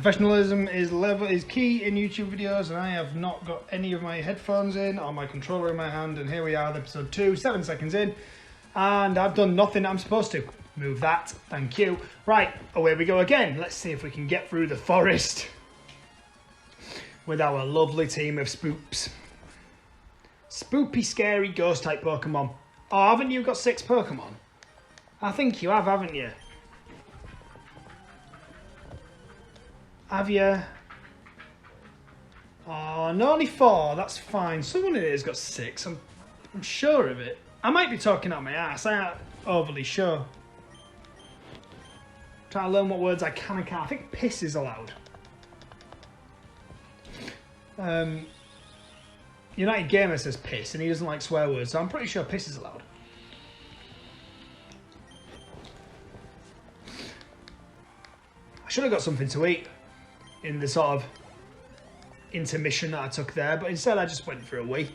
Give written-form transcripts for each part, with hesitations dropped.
Professionalism is key in YouTube videos, and I have not got any of my headphones in or my controller in my hand, and here we are, episode 2, 7 seconds in, and I've done nothing I'm supposed to. Move that, thank you. Right, away we go again. Let's see if we can get through the forest with our lovely team of Spoops. Spoopy, scary, ghost type Pokemon. Oh, haven't you got 6 Pokemon? I think you have, haven't you? Have you? Oh, no, only 4. That's fine. Someone in here has got 6. I'm sure of it. I might be talking out my ass. I'm not overly sure. Trying to learn what words I can and can't. I think piss is allowed. United Gamer says piss, and he doesn't like swear words, so I'm pretty sure piss is allowed. I should have got something to eat in the sort of intermission that I took there, but instead I just went for a wee.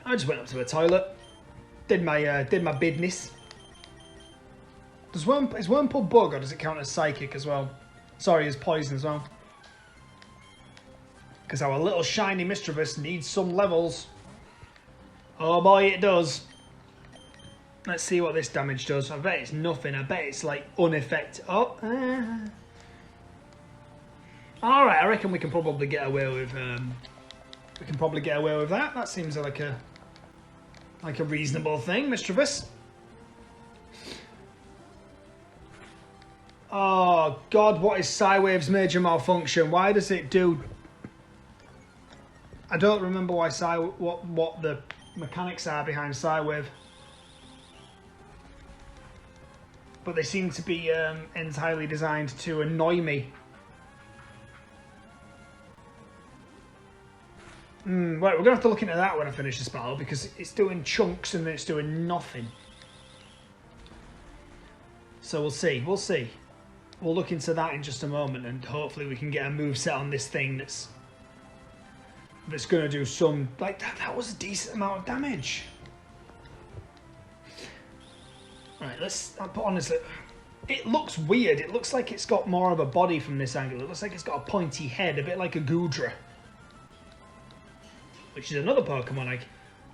I just went up to the toilet, did my business. Is Wormpull bug, or does it count as psychic as well? Sorry, as poison as well. Because our little shiny Mischievous needs some levels. Oh boy, it does. Let's see what this damage does. I bet it's nothing. I bet it's like unaffected. Oh. All right, I reckon we can probably get away with. We can probably get away with that. That seems like a reasonable thing, Mischievous. Oh God, what is Psywave's major malfunction? Why does it do? I don't remember why what the mechanics are behind Psywave, but they seem to be entirely designed to annoy me. Right, we're gonna have to look into that when I finish this battle, because it's doing chunks and then it's doing nothing. So we'll see. We'll see. We'll look into that in just a moment, and hopefully we can get a moveset on this thing that's going to do some... Like, that was a decent amount of damage. Right, but honestly, it looks weird. It looks like it's got more of a body from this angle. It looks like it's got a pointy head, a bit like a Goodra. Which is another Pokemon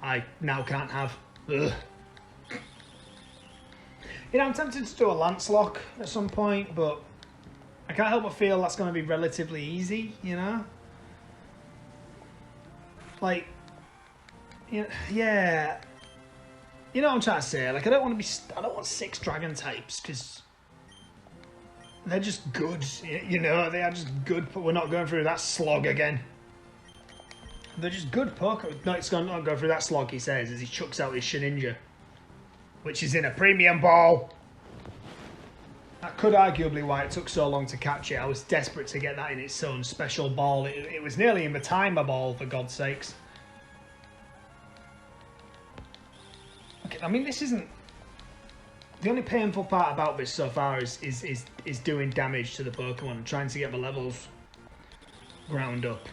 I now can't have. Ugh. You know, I'm tempted to do a Lancelot at some point, but I can't help but feel that's going to be relatively easy, you know? Like, yeah. You know what I'm trying to say? Like, I don't want 6 dragon types, because they're just good, you know? They are just good, but we're not going through that slog again. They're just good Pokemon. No, it's going to not go through that slog, he says, as he chucks out his Shedinja, which is in a premium ball. That could arguably why it took so long to catch it. I was desperate to get that in its own special ball. It was nearly in the timer ball, for God's sakes. Okay, I mean, this isn't... The only painful part about this so far is doing damage to the Pokemon and trying to get the levels ground up.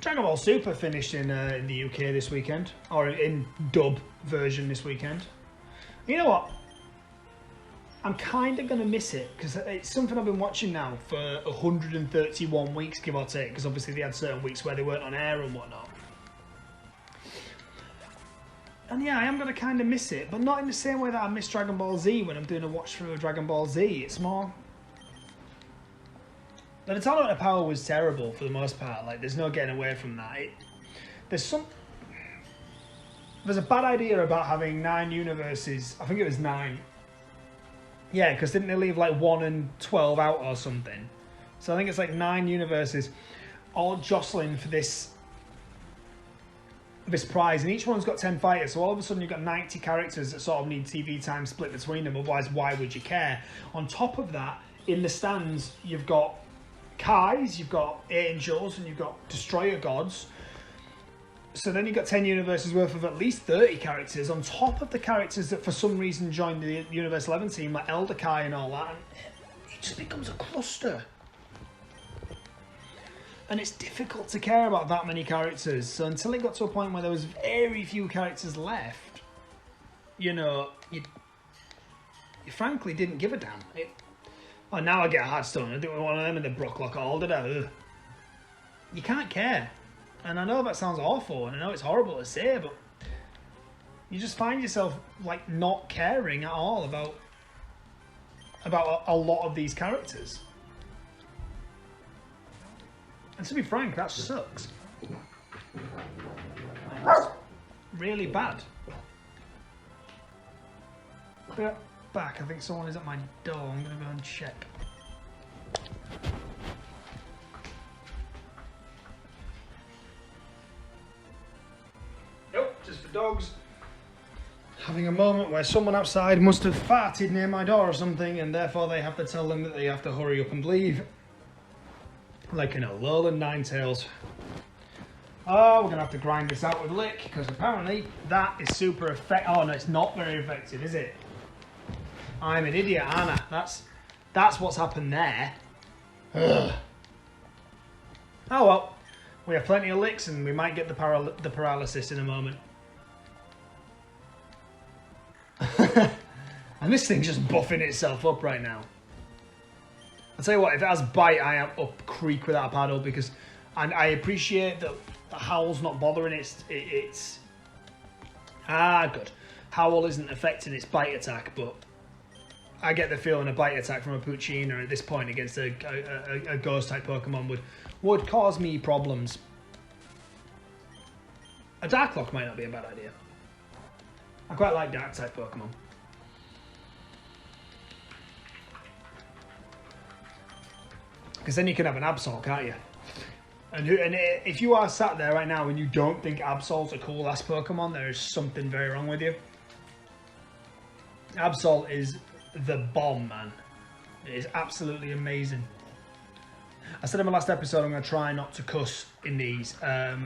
Dragon Ball Super finished in the UK this weekend, or in dub version this weekend. You know what? I'm kind of going to miss it, because it's something I've been watching now for 131 weeks, give or take, because obviously they had certain weeks where they weren't on air and whatnot. And yeah, I am going to kind of miss it, but not in the same way that I miss Dragon Ball Z when I'm doing a watch through of Dragon Ball Z. It's more... The Tournament of Power was terrible for the most part. Like, there's no getting away from that. There's a bad idea about having 9 universes. I think it was 9. Yeah, because didn't they leave like 1 and 12 out or something? So I think it's like 9 universes all jostling for this prize, and each one's got 10 fighters. So all of a sudden you've got 90 characters that sort of need TV time split between them. Otherwise, why would you care? On top of that, in the stands, you've got Kais, you've got Angels, and you've got Destroyer Gods. So then you've got 10 universes worth of at least 30 characters, on top of the characters that for some reason joined the Universe 11 team, like Elder Kai and all that. And it just becomes a cluster. And it's difficult to care about that many characters. So until it got to a point where there was very few characters left, you know, you frankly didn't give a damn. Oh, now I get a Hearthstone. I do one of them in the Brocklock all, did I? Ugh. You can't care. And I know that sounds awful, and I know it's horrible to say, but you just find yourself, like, not caring at all about a lot of these characters. And to be frank, that sucks. That's really bad. But back, I think someone is at my door. I'm gonna go and check. Nope, just for dogs. Having a moment where someone outside must have farted near my door or something, and therefore they have to tell them that they have to hurry up and leave. Like in a Lowland Ninetales. Oh, we're gonna have to grind this out with lick, because apparently that is super effective. Oh no, it's not very effective, is it? I'm an idiot, aren't I? That's what's happened there. Ugh. Oh well, we have plenty of licks, and we might get the paralysis in a moment. And this thing's just buffing itself up right now. I'll tell you what, if it has bite, I am up creek without a paddle, because I appreciate that the howl's not bothering it's good. Howl isn't affecting its bite attack, but I get the feeling a bite attack from a Puccina at this point against a ghost type Pokemon would cause me problems. A Darklock might not be a bad idea. I quite like dark type Pokemon. Because then you can have an Absol, can't you? And if you are sat there right now and you don't think Absol's a cool ass Pokemon, there is something very wrong with you. Absol is the bomb, man. It is absolutely amazing. I said in my last episode I'm going to try not to cuss in these. I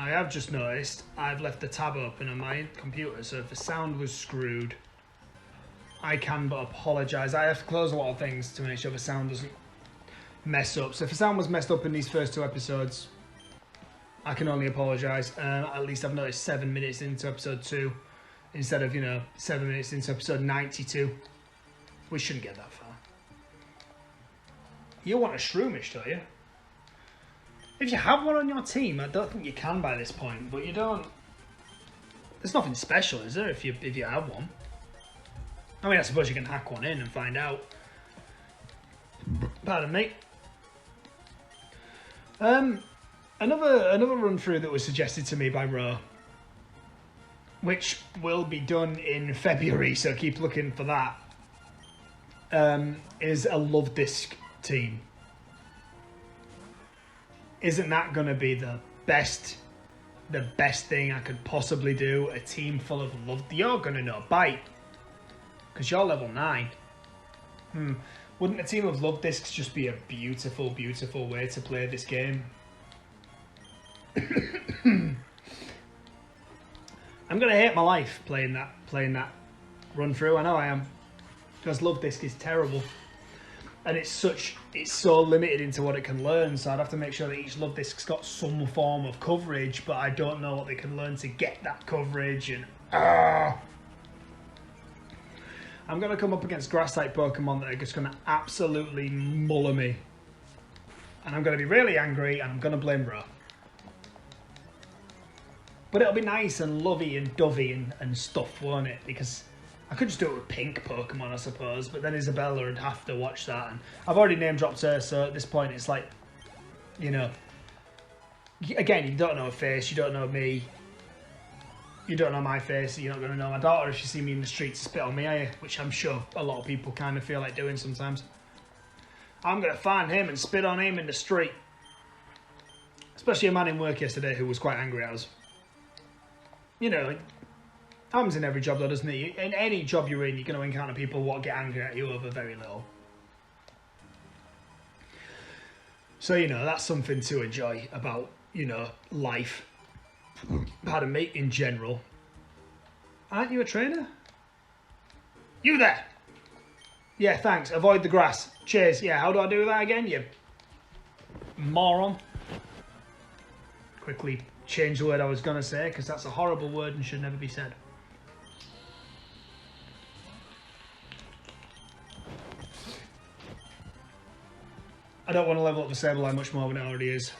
have just noticed I've left the tab open on my computer, so if the sound was screwed, I can but apologise. I have to close a lot of things to make sure the sound doesn't mess up. So if the sound was messed up in these first 2 episodes, I can only apologise. At least I've noticed 7 minutes into episode 2 instead of, 7 minutes into episode 92. We shouldn't get that far. You want a Shroomish, don't you? If you have one on your team, I don't think you can by this point, but you don't. There's nothing special, is there, if you have one? I mean, I suppose you can hack one in and find out. Pardon me. Another run through that was suggested to me by Ro, which will be done in February, so keep looking for that. Is a Love Disc team. Isn't that going to be the best thing I could possibly do? A team full of love. You're going to know bite, because you're level 9. Wouldn't a team of love discs just be a beautiful, beautiful way to play this game? I'm gonna hate my life playing that run through. I know I am, because love disc is terrible, and it's so limited into what it can learn. So I'd have to make sure that each love disc's got some form of coverage, but I don't know what they can learn to get that coverage. And I'm going to come up against grass-type Pokemon that are just going to absolutely muller me. And I'm going to be really angry, and I'm going to blame Ro. But it'll be nice and lovey and dovey and stuff, won't it? Because I could just do it with pink Pokemon, I suppose, but then Isabella would have to watch that. And I've already name-dropped her, so at this point it's like, again, you don't know her face, you don't know me. You don't know my face, you're not going to know my daughter if you see me in the street to spit on me, are you? Which I'm sure a lot of people kind of feel like doing sometimes. I'm going to find him and spit on him in the street. Especially a man in work yesterday who was quite angry at us. It happens in every job though, doesn't it? In any job you're in, you're going to encounter people what get angry at you over very little. So, that's something to enjoy about, life. Pardon me, in general. Aren't you a trainer? You there! Yeah, thanks. Avoid the grass. Cheers. Yeah, how do I do that again, you moron? Quickly change the word I was going to say, because that's a horrible word and should never be said. I don't want to level up the Sableye much more than it already is.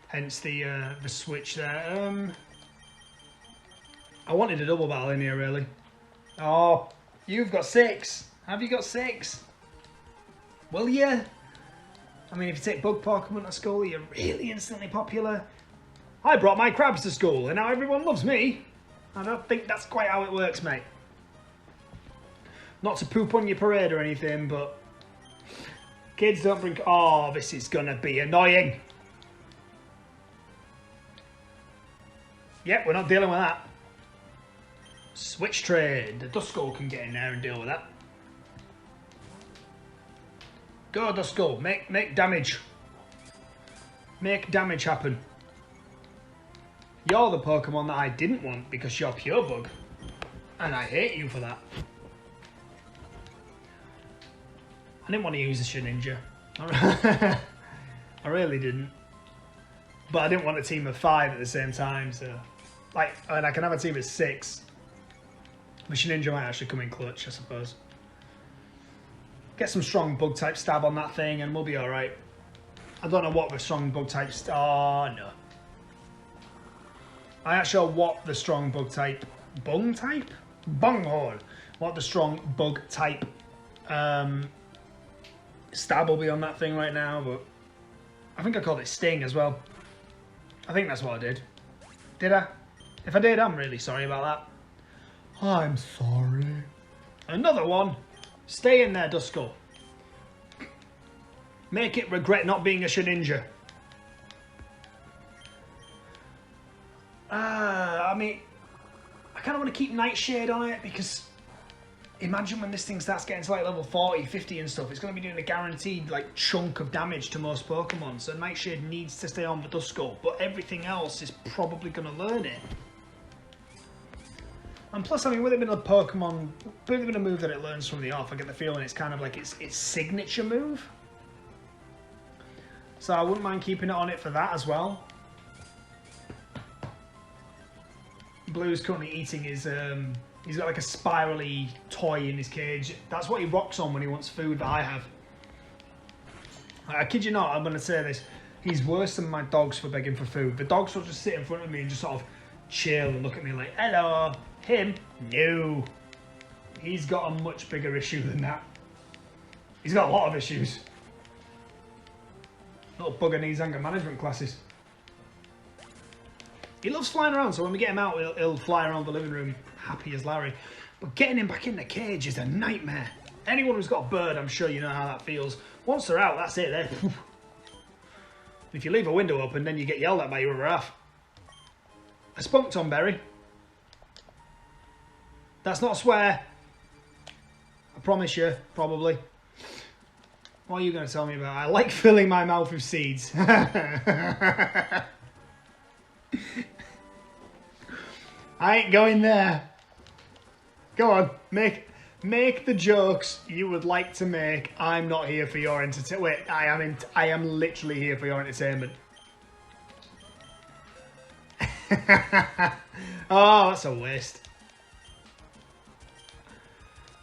Hence the switch there. I wanted a double battle in here, really. Oh, you've got 6. Have you got 6? Will you? I mean, if you take bug Pokemon to school, you're really instantly popular. I brought my crabs to school, and now everyone loves me. I don't think that's quite how it works, mate. Not to poop on your parade or anything, but kids don't bring... Oh, this is going to be annoying. Yep, we're not dealing with that. Switch trade. The Duskull can get in there and deal with that. Go, Duskull. Make damage. Make damage happen. You're the Pokemon that I didn't want because you're pure bug. And I hate you for that. I didn't want to use a Shedinja. I really didn't. But I didn't want a team of 5 at the same time, so... Like, and I can have a team of 6. The Shedinja might actually come in clutch, I suppose. Get some strong bug-type stab on that thing and we'll be alright. I don't know what the strong bug-type... Oh, no. I'm not sure what the strong bug-type... Bung-type? Bunghole. What the strong bug-type stab will be on that thing right now, but... I think I called it Sting as well. I think that's what I did. Did I? If I did, I'm really sorry about that. I'm sorry. Another one. Stay in there, Duskull. Make it regret not being a Shedinja. I mean, I kind of want to keep Nightshade on it because imagine when this thing starts getting to like level 40, 50 and stuff, it's going to be doing a guaranteed like chunk of damage to most Pokemon. So Nightshade needs to stay on the Duskull, but everything else is probably going to learn it. And plus, I mean, with it being a Pokemon, with it being a move that it learns from the off, I get the feeling it's kind of like its signature move. So I wouldn't mind keeping it on it for that as well. Blue's currently eating his, he's got like a spirally toy in his cage. That's what he rocks on when he wants food that I have. I kid you not, I'm going to say this. He's worse than my dogs for begging for food. The dogs will just sit in front of me and just sort of chill and look at me like, hello. Him? No. He's got a much bigger issue than that. He's got a lot of issues. Little bugger needs anger management classes. He loves flying around, so when we get him out, he'll fly around the living room happy as Larry. But getting him back in the cage is a nightmare. Anyone who's got a bird, I'm sure you know how that feels. Once they're out, that's it. If you leave a window open, then you get yelled at by your other half. A spunked on berry. That's not a swear. I promise you, probably. What are you going to tell me about? I like filling my mouth with seeds. I ain't going there. Go on, make the jokes you would like to make. I'm not here for your entertainment. Wait, I am literally here for your entertainment. Oh, that's a waste.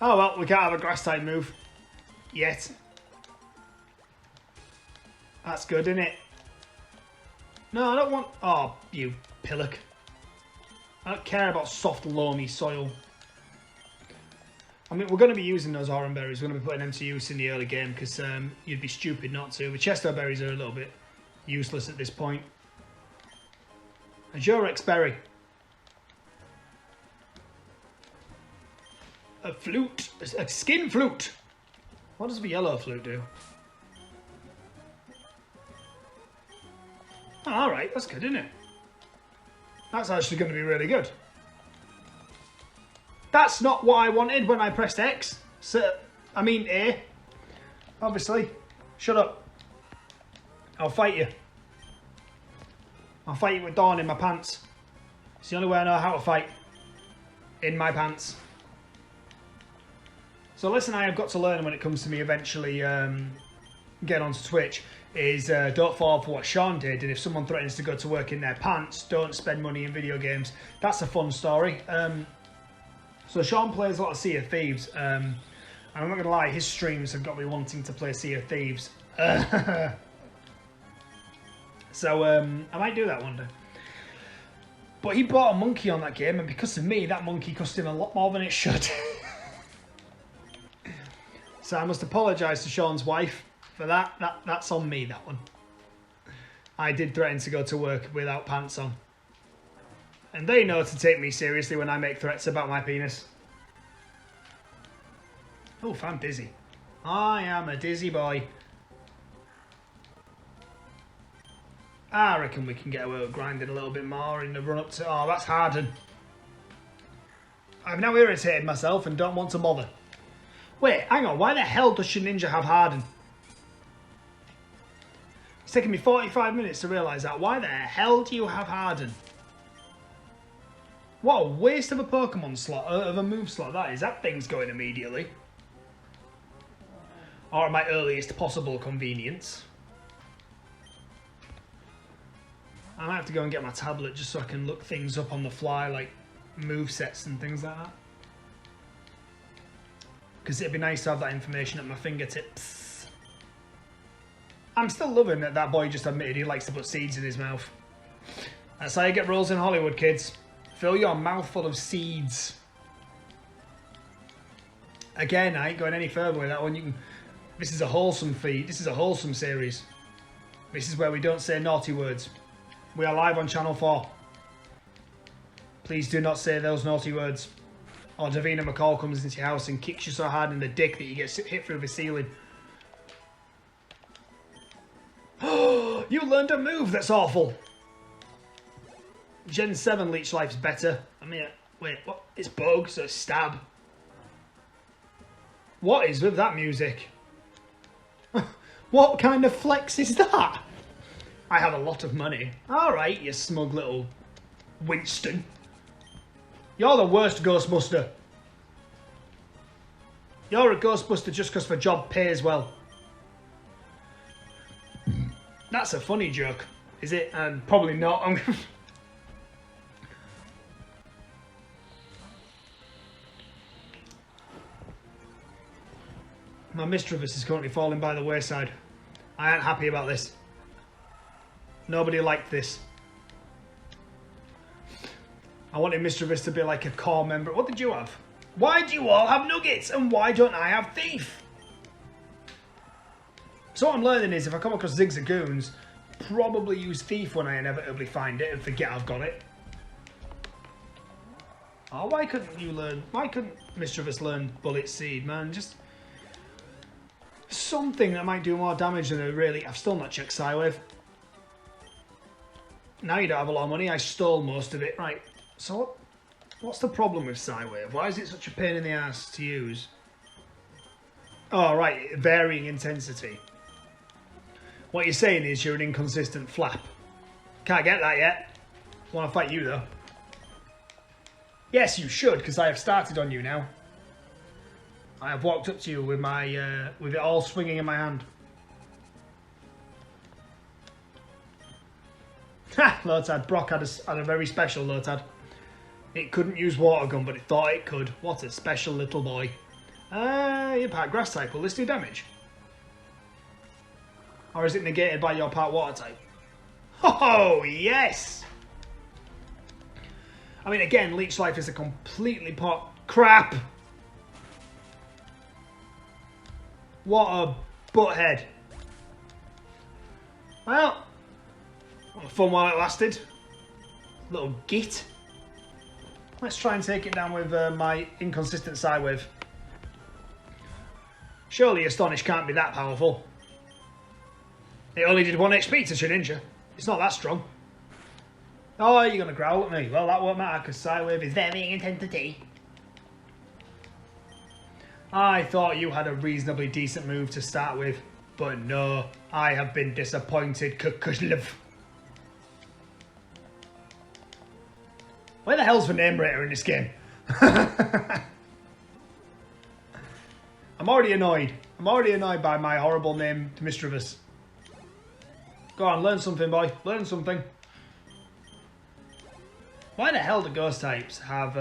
Oh well, we can't have a grass type move yet. That's good, isn't it? No, I don't want... Oh, you pillock. I don't care about soft, loamy soil. I mean, we're going to be using those orange berries. We're going to be putting them to use in the early game because you'd be stupid not to. The Chesto berries are a little bit useless at this point. A Jorex berry. A flute. A skin flute. What does the yellow flute do? Oh, alright, that's good, isn't it? That's actually going to be really good. That's not what I wanted when I pressed X. So, I mean A. Obviously. Shut up. I'll fight you. I'll fight you with Dawn in my pants. It's the only way I know how to fight. In my pants. So a lesson I have got to learn when it comes to me eventually getting onto Twitch is don't fall for what Sean did, and if someone threatens to go to work in their pants, don't spend money in video games. That's a fun story. So Sean plays a lot of Sea of Thieves, and I'm not going to lie, his streams have got me wanting to play Sea of Thieves. So, I might do that one day. But he bought a monkey on that game, and because of me, that monkey cost him a lot more than it should. So I must apologise to Sean's wife for that. That's on me, that one. I did threaten to go to work without pants on. And they know to take me seriously when I make threats about my penis. Oh, I'm dizzy. I am a dizzy boy. I reckon we can get away with grinding a little bit more in the run up to... Oh, that's Harden. I've now irritated myself and don't want to bother. Wait, hang on. Why the hell does Ninja have Harden? It's taken me 45 minutes to realise that. Why the hell do you have Harden? What a waste of a Pokemon slot, of a move slot that is. That thing's going immediately. Or at my earliest possible convenience. I might have to go and get my tablet just so I can look things up on the fly, like move sets and things like that. Because it'd be nice to have that information at my fingertips. I'm still loving that that boy just admitted he likes to put seeds in his mouth. That's how you get roles in Hollywood, kids. Fill your mouth full of seeds. Again, I ain't going any further with that one. You can. This is a wholesome feed. This is a wholesome series. This is where we don't say naughty words. We are live on Channel 4. Please do not say those naughty words. Or Davina McCall comes into your house and kicks you so hard in the dick that you get hit through the ceiling. You learned a move that's awful. Gen 7 Leech Life's better. I mean, wait, what? It's bug, so it's stab. What is with that music? What kind of flex is that? I have a lot of money. Alright, you smug little Winston. You're the worst Ghostbuster. You're a Ghostbuster just because the job pays well. That's a funny joke, is it? And probably not. My Mischievous is currently falling by the wayside. I ain't happy about this. Nobody liked this. I wanted Mischievous to be like a core member. What did you have? Why do you all have Nuggets and why don't I have Thief? So what I'm learning is if I come across Zigzagoons, probably use Thief when I inevitably find it and forget I've got it. Oh, why couldn't you learn? Why couldn't Mischievous learn Bullet Seed, man? Just something that might do more damage than it really. I've still not checked Psywave. Now you don't have a lot of money. I stole most of it. Right. So what's the problem with Psywave? Why is it such a pain in the ass to use? Oh, right. Varying intensity. What you're saying is you're an inconsistent flap. Can't get that yet. Want to fight you, though. Yes, you should, because I have started on you now. I have walked up to you with my with it all swinging in my hand. Ha! Lotad. Brock had a very special Lotad. It couldn't use water gun, but it thought it could. What a special little boy. You're part grass type. Will this do damage? Or is it negated by your part water type? Oh, yes! I mean, again, Leech Life is a completely crap! What a butthead. Well, what a fun while it lasted. Little git. Let's try and take it down with my inconsistent Psywave. Surely Astonish can't be that powerful. It only did 1 HP to Shedinja. It's not that strong. Oh, you're going to growl at me. Well, that won't matter because Psywave is varying intensity. I thought you had a reasonably decent move to start with, but no, I have been disappointed, Kukushlev. Where the hell's the name rater in this game? I'm already annoyed. I'm already annoyed by my horrible name to Mischievous. Go on, learn something, boy. Learn something. Why the hell do ghost types have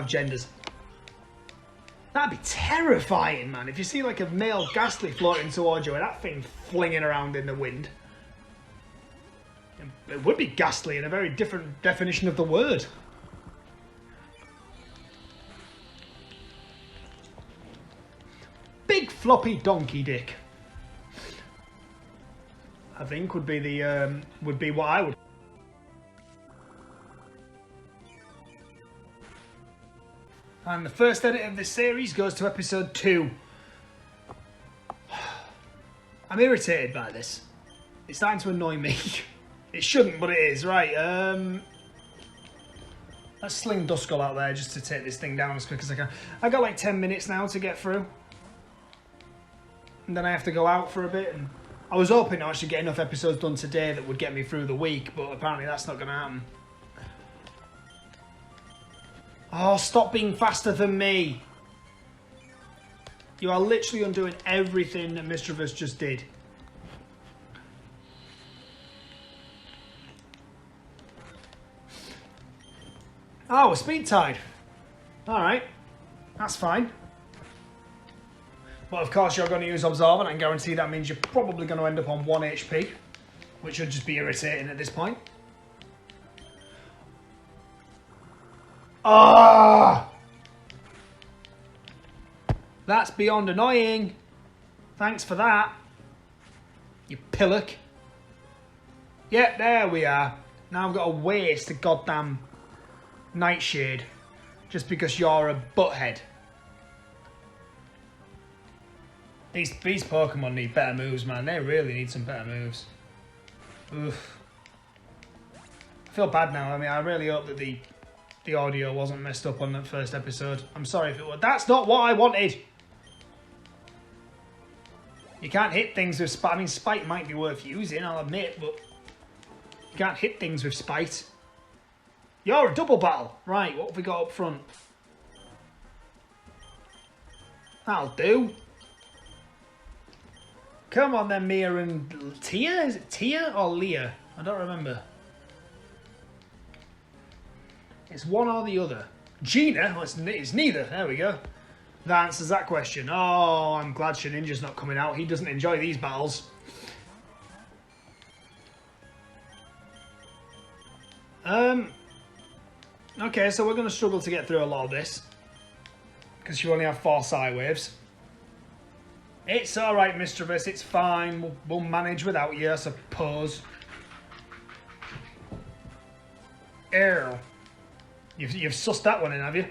genders? That'd be terrifying, man. If you see like a male ghastly floating towards you and that thing flinging around in the wind. It would be ghastly in a very different definition of the word. Big floppy donkey dick, I think would be the would be what I would. And the first edit of this series goes to episode 2. I'm irritated by this. It's starting to annoy me. It shouldn't, but it is. Right, let's sling Duskull out there just to take this thing down as quick as I can. I got like 10 minutes now to get through. And then I have to go out for a bit. And I was hoping to actually get enough episodes done today that would get me through the week, but apparently that's not going to happen. Oh, stop being faster than me. You are literally undoing everything that Mischievous just did. Oh, a speed tide. Alright. That's fine. But of course you're going to use Absorbent. I can guarantee that means you're probably going to end up on 1 HP. Which would just be irritating at this point. Ah! That's beyond annoying. Thanks for that. You pillock. Yeah, there we are. Now I've got to waste a goddamn Nightshade just because you're a butthead. These Pokemon need better moves, man. They really need some better moves. Oof. I feel bad now. I mean, I really hope that the audio wasn't messed up on that first episode. I'm sorry if it was. That's not what I wanted. You can't hit things with spite. I mean, spite might be worth using, I'll admit, but you can't hit things with spite. You're a double battle. Right, what have we got up front? That'll do. Come on then, Mia and Tia? Is it Tia or Leah? I don't remember. It's one or the other. Gina? Well, it's neither. There we go. That answers that question. Oh, I'm glad Shedinja's not coming out. He doesn't enjoy these battles. Okay, so we're going to struggle to get through a lot of this. Because you only have 4 Psy waves. It's alright, Mischievous. It's fine. We'll manage without you, I suppose. Ew. You've sussed that one in, have you?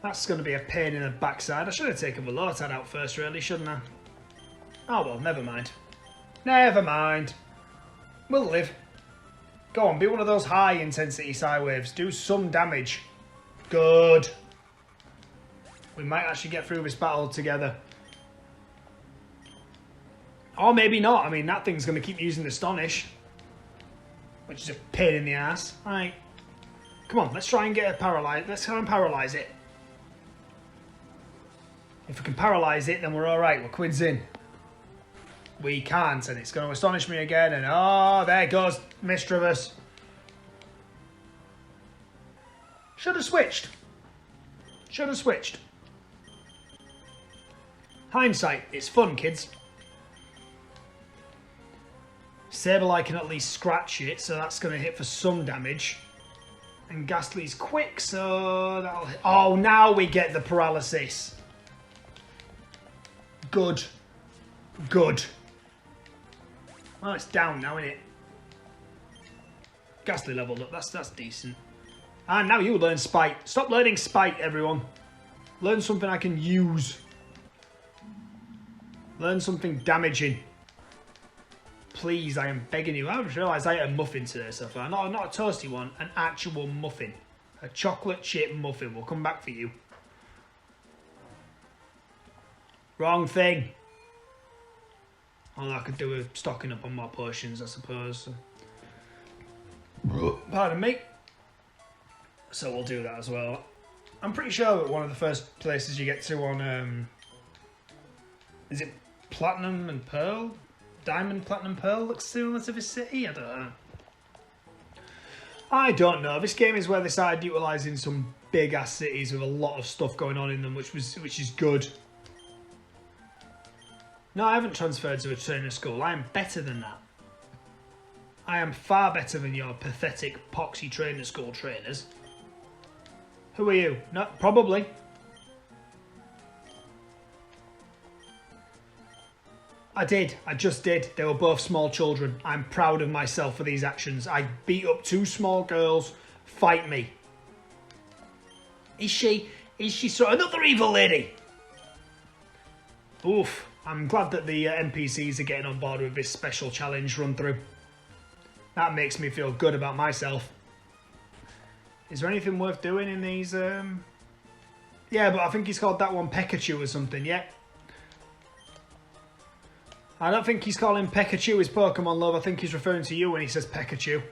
That's going to be a pain in the backside. I should have taken the Lotad out first, really, shouldn't I? Oh, well, never mind. Never mind. We'll live. Go on, be one of those high-intensity Psy waves. Do some damage. Good. We might actually get through this battle together. Or maybe not. I mean, that thing's going to keep using Astonish. Which is a pain in the ass. Right. Come on, let's try and get it paralyzed. Let's try and paralyze it. If we can paralyze it, then we're alright. We're quids in. We can't, and it's going to astonish me again. And oh, there goes Mischievous. Should have switched. Should have switched. Hindsight. It's fun, kids. Sableye can at least scratch it, so that's going to hit for some damage. And Ghastly's quick, so that'll hit. Oh, now we get the paralysis. Good. Good. Well, it's down now, isn't it? Ghastly leveled up. That's decent. And now you learn Spite. Stop learning Spite, everyone. Learn something I can use. Learn something damaging. Please, I am begging you. I just realised I ate a muffin today so far. Not a toasty one, an actual muffin. A chocolate chip muffin. We'll come back for you. Wrong thing. All I could do with stocking up on more potions, I suppose. Pardon me. So we'll do that as well. I'm pretty sure that one of the first places you get to on... is it Platinum and Pearl? Diamond, Platinum, Pearl looks similar to this city? I don't know. I don't know. This game is where they started utilising some big ass cities with a lot of stuff going on in them, which is good. No, I haven't transferred to a trainer school. I am better than that. I am far better than your pathetic poxy trainer school trainers. Who are you? No, probably. I did. I just did. They were both small children. I'm proud of myself for these actions. I beat up 2 small girls. Fight me. Is she so another evil lady? Oof. I'm glad that the NPCs are getting on board with this special challenge run through. That makes me feel good about myself. Is there anything worth doing in these? Yeah, but I think he's called that one Pikachu or something, yeah? I don't think he's calling Pikachu his Pokemon, love. I think he's referring to you when he says Pikachu.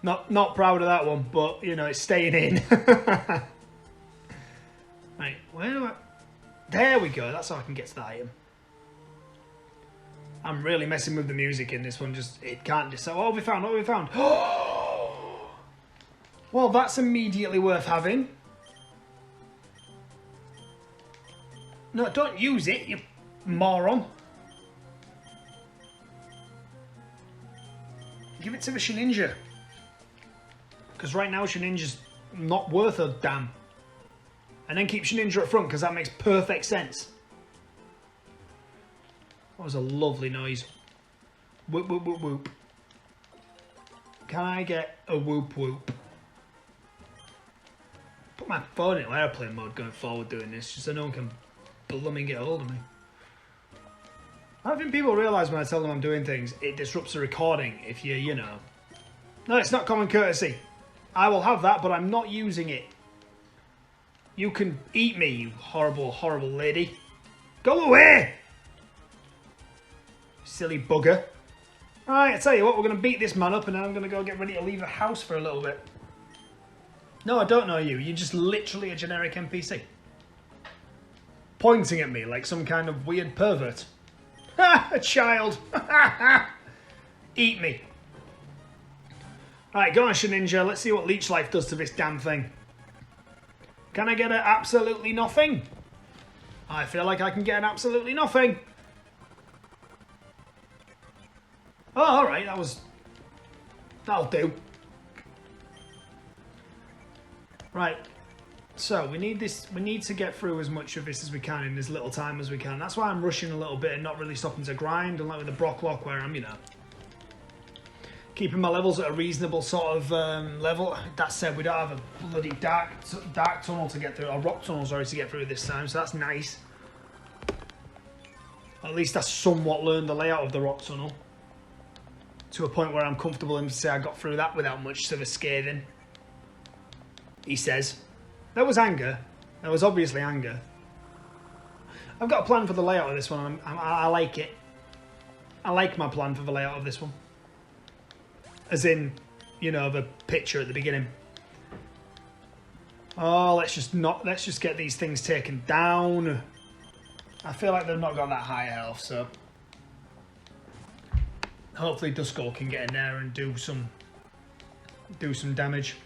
Not proud of that one, but, you know, it's staying in. Right, where do I... There we go, that's how I can get to the item. I'm really messing with the music in this one, just, it can't decide. What have we found? What have we found? Well, that's immediately worth having. No, don't use it, you moron. Give it to the Shinininja. Because right now Shinininja's not worth a damn. And then keep Shinininja up front, because that makes perfect sense. That was a lovely noise. Whoop, whoop, whoop, whoop. Can I get a whoop, whoop? Put my phone in airplane mode going forward doing this, just so no one can blooming get a hold of me. I don't think people realise when I tell them I'm doing things, it disrupts the recording if you know. No, it's not common courtesy. I will have that, but I'm not using it. You can eat me, you horrible, horrible lady. Go away! Silly bugger. Alright, I tell you what, we're going to beat this man up and then I'm going to go get ready to leave the house for a little bit. No, I don't know you. You're just literally a generic NPC. Pointing at me like some kind of weird pervert. Ha! A child! Eat me. Alright, go on, Shinininja. Let's see what Leech Life does to this damn thing. Can I get an absolutely nothing? I feel like I can get an absolutely nothing. Oh, alright, that'll do. Right. So, we need to get through as much of this as we can in as little time as we can. That's why I'm rushing a little bit and not really stopping to grind, unlike with the Brocklock where I'm, you know, keeping my levels at a reasonable sort of level. That said, we don't have a bloody dark tunnel to get through, or rock tunnel, sorry, to get through this time, so that's nice. At least I somewhat learned the layout of the rock tunnel. To a point where I'm comfortable enough to say I got through that without much of a scathing. He says. There was anger. There was obviously anger. I've got a plan for the layout of this one. I like it. I like my plan for the layout of this one. As in, you know, the picture at the beginning. Oh, let's just get these things taken down. I feel like they've not got that high health, so hopefully Duskull can get in there and do some damage.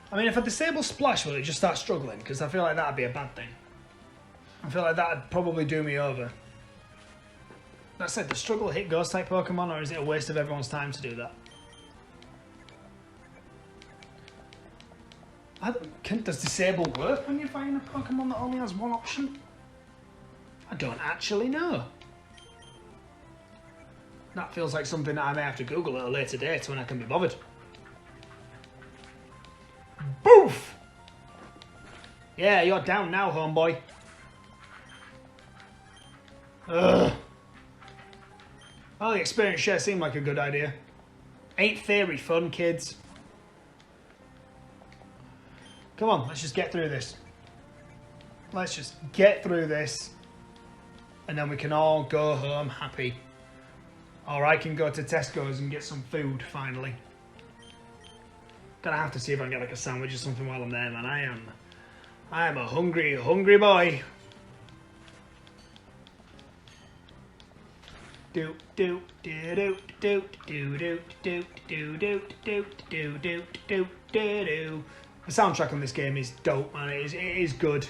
I mean, if I disable Splash, will it just start struggling? Because I feel like that'd be a bad thing. I feel like that'd probably do me over. That said, does struggle hit ghost type Pokemon, or is it a waste of everyone's time to do that? Does disable work when you're fighting a Pokemon that only has one option? I don't actually know. That feels like something that I may have to Google at a later date when I can be bothered. Boof! Yeah, you're down now, homeboy. Ugh. Well, the experience share seemed like a good idea. Ain't theory fun, kids? Come on, let's just get through this. Let's just get through this. And then we can all go home happy. Or I can go to Tesco's and get some food, finally. Gonna have to see if I can get like a sandwich or something while I'm there, man. I am a hungry, hungry boy. do do do do do do do do do do do do do do do. The soundtrack on this game is dope, man. It is good.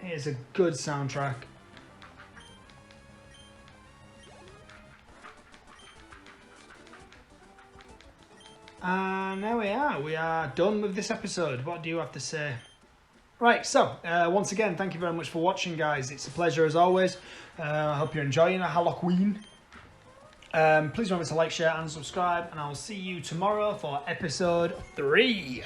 It is a good soundtrack. And there we are. We are done with this episode. What do you have to say? Right, so once again, thank you very much for watching, guys. It's a pleasure as always. I hope you're enjoying Hallockeween. Please remember to like, share, and subscribe. And I will see you tomorrow for episode 3.